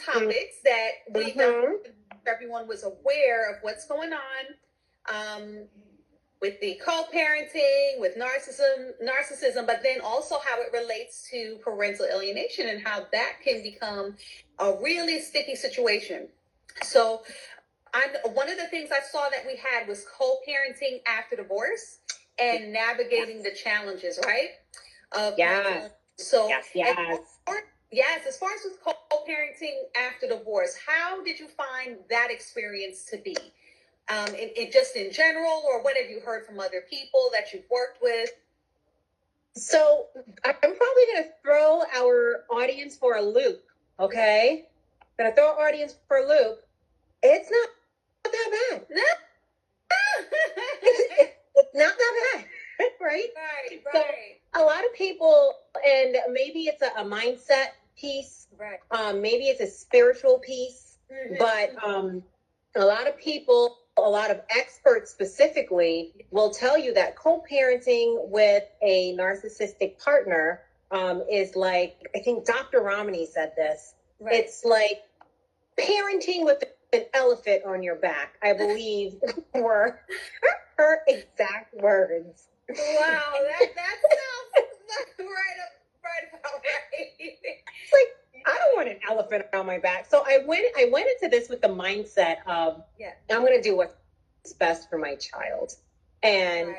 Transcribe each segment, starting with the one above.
topics that we Mm-hmm. everyone was aware of what's going on with the co-parenting, with narcissism, but then also how it relates to parental alienation and how that can become a really sticky situation. So one of the things I saw that we had was co-parenting after divorce and navigating the challenges, right? Yes. So Yes. yes, as far as with co-parenting after divorce, how did you find that experience to be? Just in general, or what have you heard from other people that you've worked with? So I'm probably going to throw our audience for a loop. Okay, going to throw our audience for a loop. It's not that bad. No. It's not that bad, right? Right. So a lot of people, and maybe it's a mindset piece. Right. Maybe it's a spiritual piece, but a lot of people, a lot of experts specifically, will tell you that co-parenting with a narcissistic partner is like, I think Dr. Ramani said this. Right. It's like parenting with an elephant on your back, I believe were her exact words. Wow, that sounds right about right. It's like, I don't want an elephant on my back. So I went into this with the mindset of, I'm going to do what's best for my child and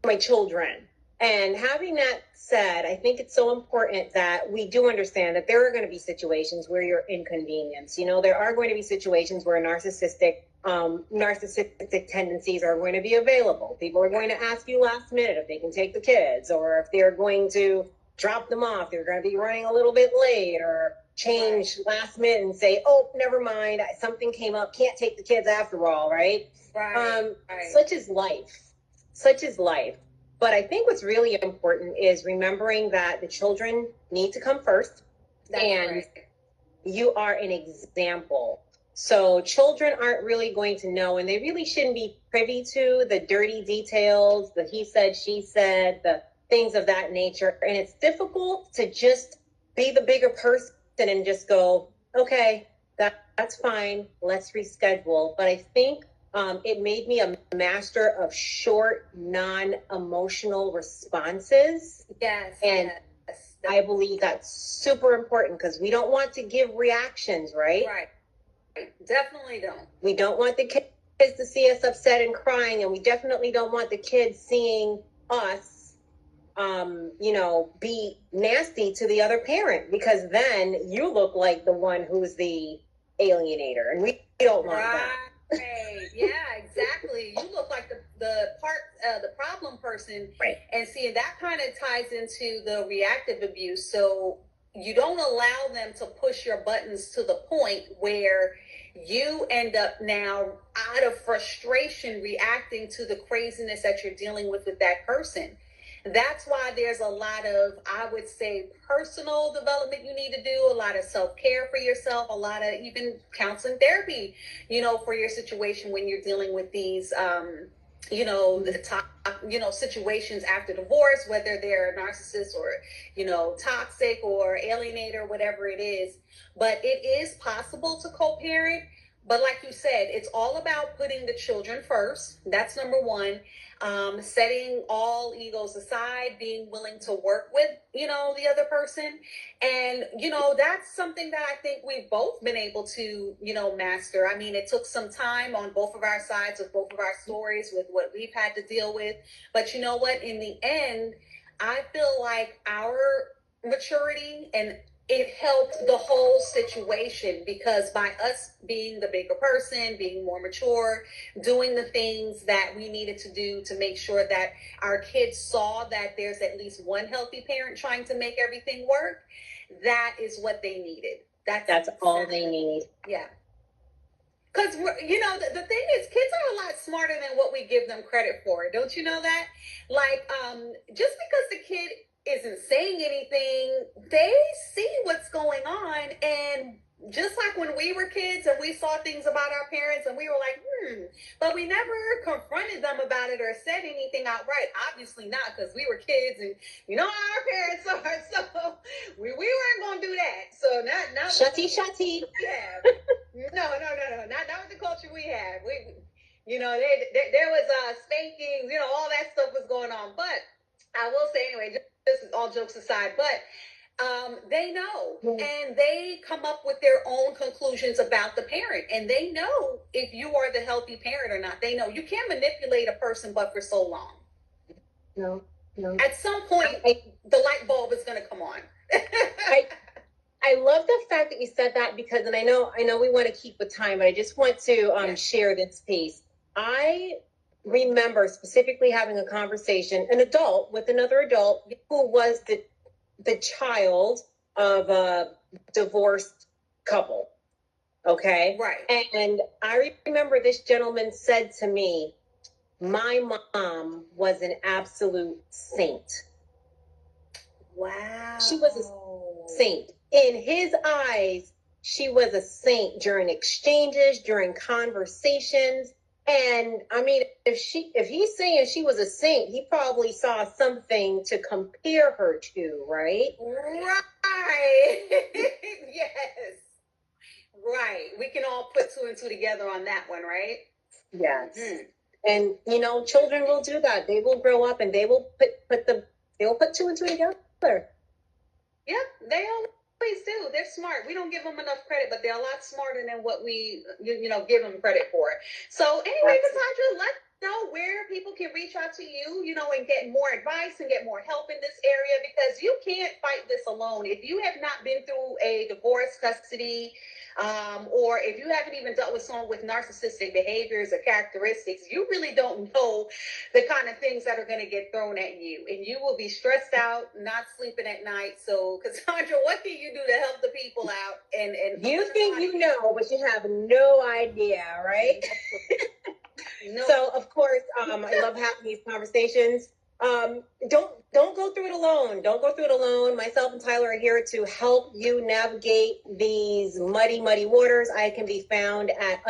my children. And having that said, I think it's so important that we do understand that there are going to be situations where you're inconvenienced. You know, there are going to be situations where narcissistic tendencies are going to be available. People are going to ask you last minute if they can take the kids, or if they're going to drop them off. They're going to be running a little bit late, or change last minute and say, oh, never mind, something came up, can't take the kids after all, right? Such is life. But I think what's really important is remembering that the children need to come first. You are an example. So children aren't really going to know, and they really shouldn't be privy to the dirty details, the he said, she said, the things of that nature. And it's difficult to just be the bigger person and just go, okay, that's fine, let's reschedule. But I think it made me a master of short, non-emotional responses. And I believe that's super important because we don't want to give reactions, right? Definitely don't. We don't want the kids to see us upset and crying, and we definitely don't want the kids seeing us be nasty to the other parent, because then you look like the one who's the alienator, and we don't want that. Yeah, exactly. You look like the problem person. And see, that kind of ties into the reactive abuse. So you don't allow them to push your buttons to the point where you end up now out of frustration reacting to the craziness that you're dealing with that person. That's why there's a lot of, I would say, personal development you need to do, a lot of self-care for yourself, a lot of even counseling therapy, for your situation when you're dealing with these, situations after divorce, whether they're narcissists or, toxic or alienator, whatever it is. But it is possible to co-parent. But like you said, it's all about putting the children first. That's number one. Setting all egos aside, being willing to work with, the other person. And, that's something that I think we've both been able to, master. I mean, it took some time on both of our sides with both of our stories, with what we've had to deal with. But you know what? In the end, I feel like our maturity and it helped the whole situation, because by us being the bigger person, being more mature, doing the things that we needed to do to make sure that our kids saw that there's at least one healthy parent trying to make everything work, that is what they needed. That's all they need. Yeah. Because, the thing is, kids are a lot smarter than what we give them credit for. Don't you know that? Like, just because the kid isn't saying anything, they see what's going on, and just like when we were kids and we saw things about our parents and we were like, but we never confronted them about it or said anything outright. Obviously not, because we were kids and you know how our parents are. So we weren't going to do that. So not shutty. Yeah. No. Not with the culture we have. There was spankings, all that stuff was going on. But I will say anyway, just all jokes aside, but they know, and they come up with their own conclusions about the parent, and they know if you are the healthy parent or not. They know you can't manipulate a person but for so long. No. At some point, the light bulb is going to come on. I love the fact that you said that, because, and I know we want to keep with time, but I just want to share this piece. I remember specifically having a conversation, an adult with another adult who was the child of a divorced couple. Okay. Right. And I remember this gentleman said to me, my mom was an absolute saint. Wow. She was a saint. In his eyes, she was a saint during exchanges, during conversations. And I mean, if he's saying she was a saint, he probably saw something to compare her to, right? Right. Yes. Right. We can all put two and two together on that one, right? Yes. Mm-hmm. And children will do that. They will grow up and they will put two and two together. Yeah, they always do. They're smart. We don't give them enough credit, but they're a lot smarter than what we, give them credit for. So anyway, Cassandra, let's know where people can reach out to you, and get more advice and get more help in this area, because you can't fight this alone. If you have not been through a divorce, custody, or if you haven't even dealt with someone with narcissistic behaviors or characteristics, you really don't know the kind of things that are going to get thrown at you, and you will be stressed out, not sleeping at night. So, Cassandra, what can you do to help the people out? And you think you know, but you have no idea, right? No. So, of course, I love having these conversations. Don't go through it alone. Don't go through it alone. Myself and Tyler are here to help you navigate these muddy waters. I can be found at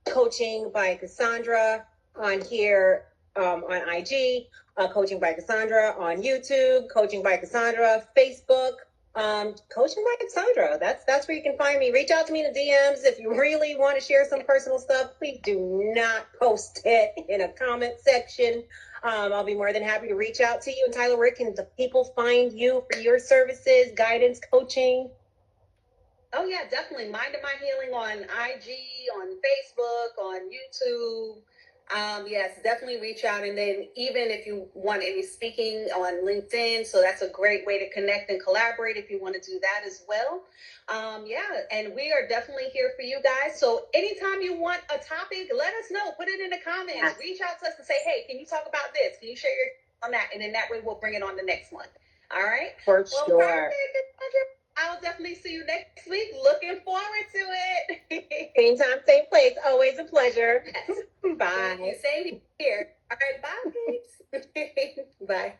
_coaching by Cassandra on here, on IG, coaching by Cassandra on YouTube, coaching by Cassandra, Facebook, coaching by Cassandra. That's where you can find me. Reach out to me in the DMs if you really want to share some personal stuff. Please do not post it in a comment section. I'll be more than happy to reach out to you. And Tyler, where can the people find you for your services, guidance, coaching? Oh yeah, definitely. Mind of My Healing on IG, on Facebook, on YouTube. Yes, definitely reach out. And then even if you want any speaking on LinkedIn, so that's a great way to connect and collaborate if you want to do that as well. And we are definitely here for you guys. So anytime you want a topic, let us know. Put it in the comments. Yes. Reach out to us and say, hey, can you talk about this? Can you share your on that? And then that way we'll bring it on the next one. All right? For sure. Perfect. I'll definitely see you next week. Looking forward to it. Same time, same place. Always a pleasure. Bye. Same here. All right, bye, babes. Bye.